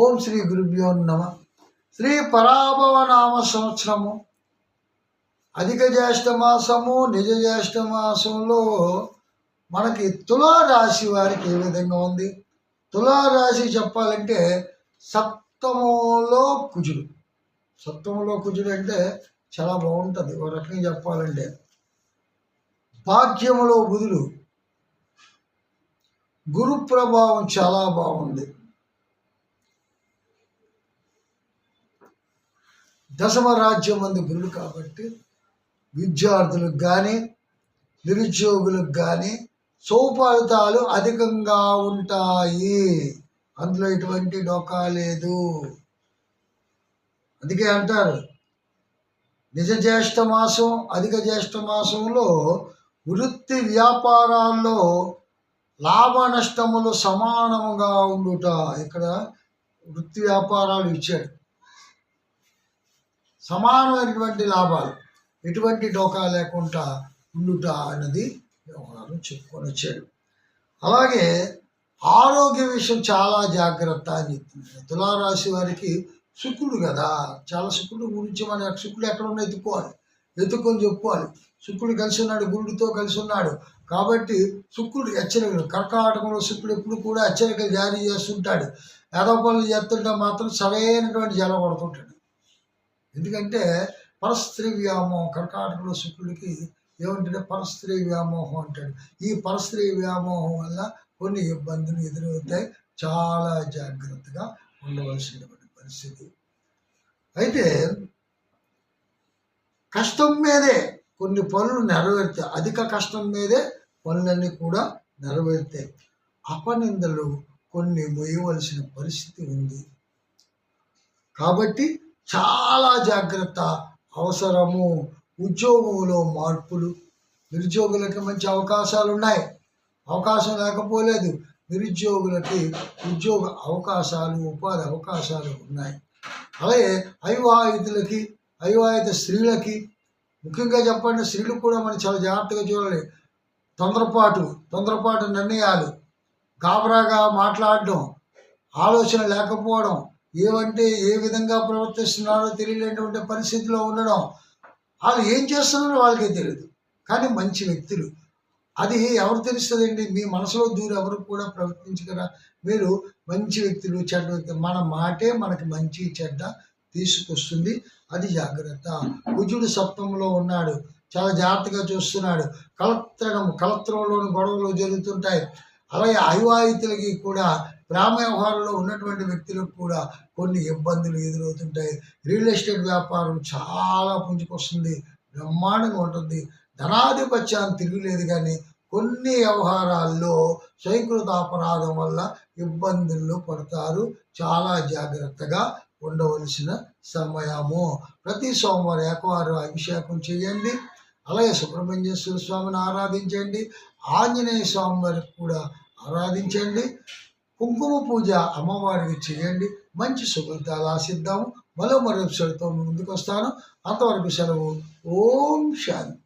ఓం శ్రీ గురుభ్యో నమ. శ్రీ పరాభవ నామ సంవత్సరము అధిక జ్యేష్ఠ మాసము, నిజ జ్యేష్ఠ మాసంలో మనకి తులారాశి వారికి ఏ విధంగా ఉంది? తులారాశి చెప్పాలంటే సప్తమంలో కుజుడు. సప్తమంలో కుజుడు అంటే చాలా బాగుంటుంది. ఒక రకంగా చెప్పాలంటే భాగ్యములో బుధుడు, గురు ప్రభావం చాలా బాగుంది. దశమ రాజ్యం మంది గురుడు కాబట్టి విద్యార్థులకు కానీ నిరుద్యోగులకు కానీ సౌఫలితాలు అధికంగా ఉంటాయి. అందులో ఎటువంటి డోకా లేదు. అందుకే అంటారు నిజ జ్యేష్ఠ మాసం, అధిక జ్యేష్ఠ మాసంలో వృత్తి వ్యాపారాల్లో లాభ నష్టములు సమానముగా ఉండుట. ఇక్కడ వృత్తి వ్యాపారాలు ఇచ్చాడు, సమానమైనటువంటి లాభాలు, ఎటువంటి డోకా లేకుండా ఉండుట అన్నది వ్యవహారం చెప్పుకొని వచ్చాడు. అలాగే ఆరోగ్య విషయం చాలా జాగ్రత్త అని చెప్తున్నాడు. తులారాశి వారికి శుక్రుడు కదా, చాలా శుక్రుడు గురించి మన శుక్రుడు ఎక్కడ ఉన్నా ఎత్తుక్కొని చెప్పుకోవాలి. శుక్రుడు కలిసి ఉన్నాడు, గురుడితో కలిసి ఉన్నాడు కాబట్టి శుక్రుడు హెచ్చరికలు, కర్కాటకంలో శుక్రుడు ఎప్పుడు కూడా హెచ్చరికలు జారీ చేస్తుంటాడు. ఏదో పనులు చేస్తుంటే మాత్రం సరైనటువంటి జలం పడుతుంటాడు. ఎందుకంటే పరస్త్రీ వ్యామోహం, కర్కాటకంలో శుక్రుడికి ఏమంటే పరస్త్రీ వ్యామోహం అంటాడు. ఈ పరస్త్రీ వ్యామోహం వల్ల కొన్ని ఇబ్బందులు ఎదురవుతాయి. చాలా జాగ్రత్తగా ఉండవలసినటువంటి పరిస్థితి. అయితే కష్టం మీదే కొన్ని పనులు నెరవేరుతాయి. అధిక కష్టం మీదే పనులన్నీ కూడా నెరవేరుతాయి. అపనిందలు కొన్ని మోయవలసిన పరిస్థితి ఉంది కాబట్టి చాలా జాగ్రత్త అవసరము. ఉద్యోగంలో మార్పులు, నిరుద్యోగులకి మంచి అవకాశాలు ఉన్నాయి. అవకాశం లేకపోలేదు. నిరుద్యోగులకి ఉద్యోగ అవకాశాలు, ఉపాధి అవకాశాలు ఉన్నాయి. అలాగే అవివాహితులకి, అవివాహిత స్త్రీలకి, ముఖ్యంగా చెప్పండి స్త్రీలు కూడా మనం చాలా జాగ్రత్తగా చూడాలి. తొందరపాటు నిర్ణయాలు, గాబరాగా మాట్లాడడం, ఆలోచన లేకపోవడం, ఏమంటే ఏ విధంగా ప్రవర్తిస్తున్నారో తెలియలేనటువంటి పరిస్థితిలో ఉండడం, వాళ్ళు ఏం చేస్తున్నారో వాళ్ళకే తెలియదు. కానీ మంచి వ్యక్తులు, అది ఎవరు తెలుస్తుందండి? మీ మనసులో దూరం ఎవరు కూడా ప్రవర్తించగరా? మీరు మంచి వ్యక్తులు, చెడ్డ వ్యక్తులు, మన మాటే మనకి మంచి చెడ్డ తీసుకొస్తుంది. అది జాగ్రత్త. కుజుడు సప్తమంలో ఉన్నాడు, చాలా జాగ్రత్తగా చూస్తున్నాడు. కలత్రంలోని గొడవలు జరుగుతుంటాయి. అలాగే అవివాహితులకి కూడా, ప్రేమ వ్యవహారంలో ఉన్నటువంటి వ్యక్తులకు కూడా కొన్ని ఇబ్బందులు ఎదురవుతుంటాయి. రియల్ ఎస్టేట్ వ్యాపారం చాలా పుంజుకొస్తుంది, బ్రహ్మాండంగా ఉంటుంది. ధనాధిపత్యాన్ని తిరుగులేదు. కానీ కొన్ని వ్యవహారాల్లో స్వయంకృత అపరాధం వల్ల ఇబ్బందుల్లో పడతారు. చాలా జాగ్రత్తగా ఉండవలసిన సమయము. ప్రతి సోమవారం ఏకవారం అభిషేకం చేయండి. అలాగే సుబ్రహ్మణ్యేశ్వర స్వామిని ఆరాధించండి. ఆంజనేయ స్వామి వారికి కూడా ఆరాధించండి. కుంకుమ పూజ అమ్మవారికి చేయండి. మంచి శుభ్రతలు ఆశిద్దాము. మరో ఎపిసోడ్తో ముందుకు వస్తాను. అంతవరకు సెలవు. ఓం శాంతి.